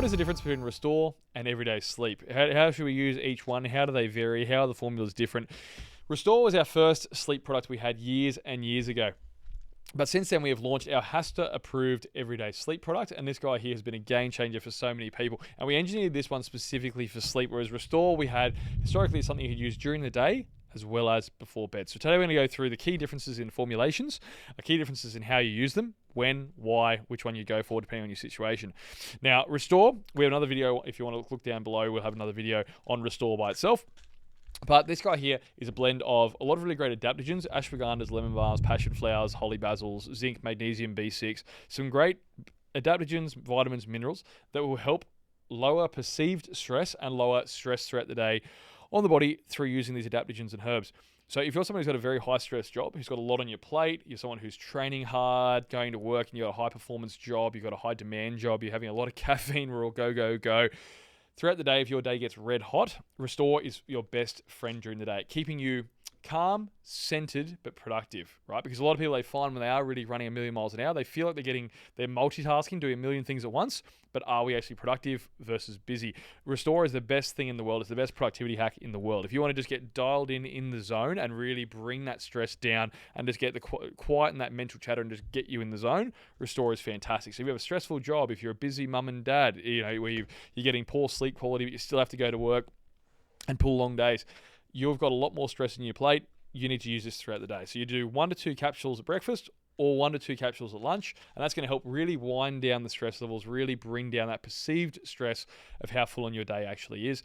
what is the difference between Restore and Everyday Sleep? How should we use each one? How do they vary? How are the formulas different? Restore was our first sleep product we had years and years ago. But since then, we have launched our HASTA-approved everyday sleep product, and this guy here has been a game changer for so many people. And we engineered this one specifically for sleep, whereas Restore we had historically something you could use during the day as well as before bed. So today we're going to go through the key differences in formulations, key differences in how you use them, when, why, which one you go for, depending on your situation. Now, Restore, we have another video. If you want to look down below, we'll have another video on Restore by itself. But this guy here is a blend of a lot of really great adaptogens, ashwagandhas, lemon balms, passion flowers, holy basils, zinc, magnesium, B6, some great adaptogens, vitamins, minerals that will help lower perceived stress and lower stress throughout the day on the body through using these adaptogens and herbs. So if you're someone who's got a very high stress job, who's got a lot on your plate, you're someone who's training hard, going to work, and you've got a high performance job, you've got a high demand job, you're having a lot of caffeine, we're all go, go, go. Throughout the day, if your day gets red hot, Restore is your best friend during the day, keeping you calm, centered, but productive, right? Because a lot of people, they find when they are really running a million miles an hour, they feel like they're multitasking, doing a million things at once, but are we actually productive versus busy? Restore is the best thing in the world. It's the best productivity hack in the world. If you want to just get dialed in the zone and really bring that stress down and just get the quiet and that mental chatter and just get you in the zone, Restore is fantastic. So if you have a stressful job, if you're a busy mum and dad, where you're getting poor sleep quality, but you still have to go to work and pull long days, you've got a lot more stress in your plate, you need to use this throughout the day. So you do 1 to 2 capsules at breakfast or 1 to 2 capsules at lunch, and that's going to help really wind down the stress levels, really bring down that perceived stress of how full on your day actually is.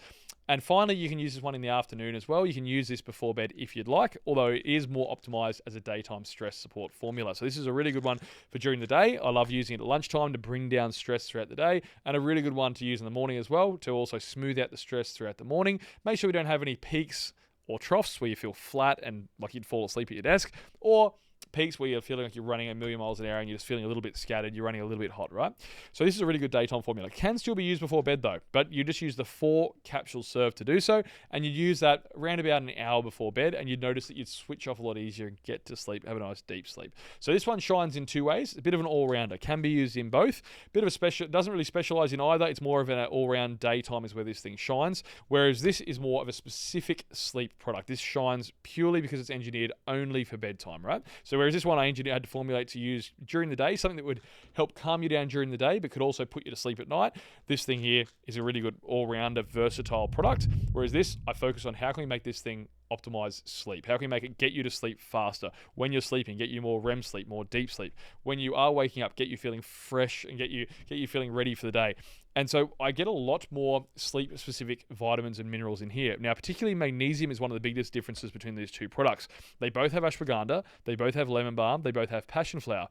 And finally, you can use this one in the afternoon as well. You can use this before bed if you'd like, although it is more optimized as a daytime stress support formula. So this is a really good one for during the day. I love using it at lunchtime to bring down stress throughout the day, and a really good one to use in the morning as well to also smooth out the stress throughout the morning. Make sure we don't have any peaks or troughs where you feel flat and like you'd fall asleep at your desk, or peaks where you're feeling like you're running a million miles an hour and you're just feeling a little bit scattered, you're running a little bit hot, right? So this is a really good daytime formula. Can still be used before bed though, but you just use the 4 capsules served to do so, and you use that around about an hour before bed, and you'd notice that you'd switch off a lot easier and get to sleep, have a nice deep sleep. So this one shines in 2 ways, a bit of an all-rounder, can be used in both, bit of a special, doesn't really specialize in either, it's more of an all-round daytime is where this thing shines, whereas this is more of a specific sleep product. This shines purely because it's engineered only for bedtime, right? So whereas this one I had to formulate to use during the day, something that would help calm you down during the day, but could also put you to sleep at night. This thing here is a really good all-rounder, versatile product. Whereas this, I focus on how can we make this thing optimize sleep? How can we make it get you to sleep faster? When you're sleeping, get you more REM sleep, more deep sleep. When you are waking up, get you feeling fresh and get you feeling ready for the day. And so I get a lot more sleep-specific vitamins and minerals in here. Now, particularly magnesium is one of the biggest differences between these two products. They both have ashwagandha, they both have lemon balm, they both have passion flower.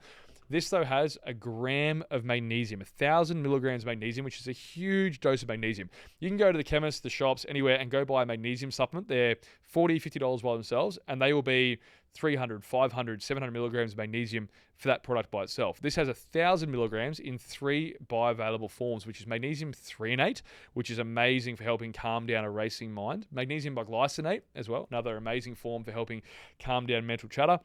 This, though, has a gram of magnesium, 1,000 milligrams of magnesium, which is a huge dose of magnesium. You can go to the chemist, the shops, anywhere, and go buy a magnesium supplement. They're $40, $50 by themselves, and they will be 300, 500, 700 milligrams of magnesium for that product by itself. This has 1,000 milligrams in 3 bioavailable forms, which is magnesium threonate, which is amazing for helping calm down a racing mind. Magnesium glycinate as well, another amazing form for helping calm down mental chatter.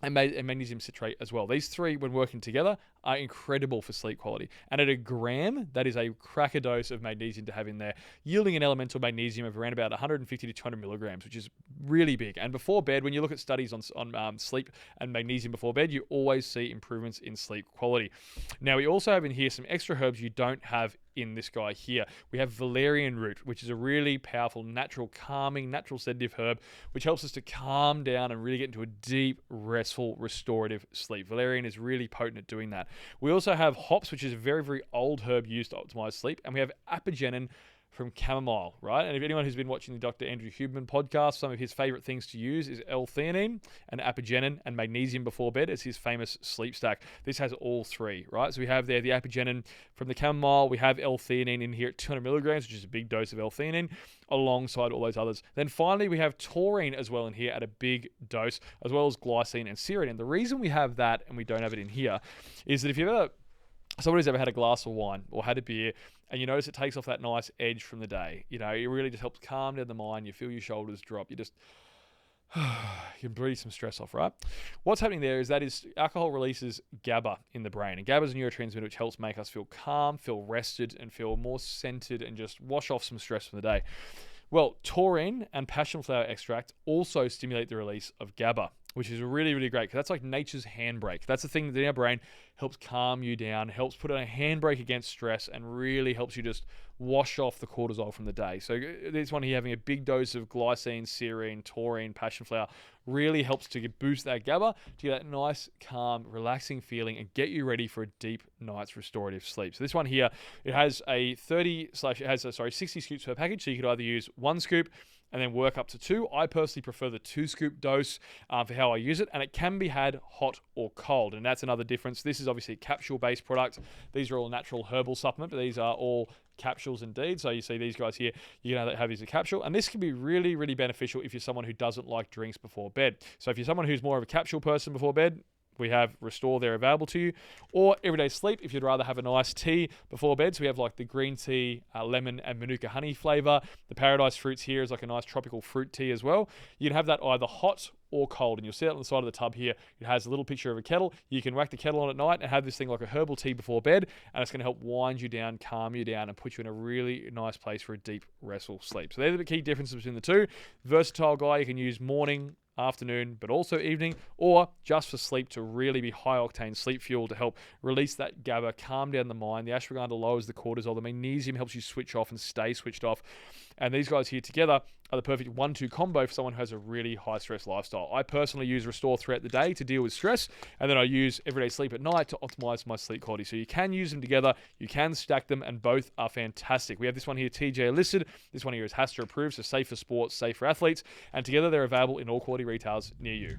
And magnesium citrate as well. These 3, when working together, are incredible for sleep quality. And at a gram, that is a cracker dose of magnesium to have in there, yielding an elemental magnesium of around about 150 to 200 milligrams, which is really big. And before bed, when you look at studies on sleep and magnesium before bed, you always see improvements in sleep quality. Now, we also have in here some extra herbs you don't have in this guy here. We have Valerian Root, which is a really powerful, natural, calming, natural sedative herb, which helps us to calm down and really get into a deep, restful, restorative sleep. Valerian is really potent at doing that. We also have hops, which is a very, very old herb used to optimize sleep. And we have Apigenin from chamomile, right? And if anyone who's been watching the Dr. Andrew Huberman podcast, some of his favorite things to use is L-Theanine and Apigenin and magnesium before bed as his famous sleep stack. This has all 3, right? So we have there the Apigenin from the chamomile. We have L-Theanine in here at 200 milligrams, which is a big dose of L-Theanine, alongside all those others. Then finally, we have taurine as well in here at a big dose, as well as glycine and serine. And the reason we have that and we don't have it in here is that if you've ever someone who's ever had a glass of wine or had a beer and you notice it takes off that nice edge from the day, it really just helps calm down the mind. You feel your shoulders drop. You just, can breathe some stress off, right? What's happening there is alcohol releases GABA in the brain. And GABA is a neurotransmitter which helps make us feel calm, feel rested, and feel more centered and just wash off some stress from the day. Well, taurine and passion flower extract also stimulate the release of GABA, which is really, really great because that's like nature's handbrake. That's the thing that in our brain helps calm you down, helps put a handbrake against stress, and really helps you just wash off the cortisol from the day. So this one here, having a big dose of glycine, serine, taurine, passion flower, really helps to boost that GABA to get that nice, calm, relaxing feeling and get you ready for a deep night's restorative sleep. So this one here, it has a 60 scoops per package. So you could either use 1 scoop and then work up to 2. I personally prefer the 2-scoop dose for how I use it, and it can be had hot or cold, and that's another difference. This is obviously a capsule-based product. These are all natural herbal supplement, but these are all capsules indeed. So you see these guys here, you can have these as a capsule, and this can be really, really beneficial if you're someone who doesn't like drinks before bed. So if you're someone who's more of a capsule person before bed, we have Restore there available to you. Or Everyday Sleep if you'd rather have a nice tea before bed. So we have like the green tea, lemon and manuka honey flavor. The Paradise Fruits here is like a nice tropical fruit tea as well. You can have that either hot or cold, and you'll see it on the side of the tub here. It has a little picture of a kettle. You can whack the kettle on at night and have this thing like a herbal tea before bed, and it's going to help wind you down, calm you down, and put you in a really nice place for a deep, restful sleep. So they're the key differences between the two. Versatile guy, you can use morning, afternoon, but also evening, or just for sleep to really be high octane sleep fuel to help release that GABA, calm down the mind. The ashwagandha lowers the cortisol. The magnesium helps you switch off and stay switched off. And these guys here together are the perfect 1-2 combo for someone who has a really high stress lifestyle. I personally use Restore throughout the day to deal with stress, and then I use Everyday Sleep at night to optimize my sleep quality. So you can use them together, you can stack them, and both are fantastic. We have this one here, TGA-listed. This one here is HASTA-approved, so safe for sports, safe for athletes, and together they're available in all quality retailers near you.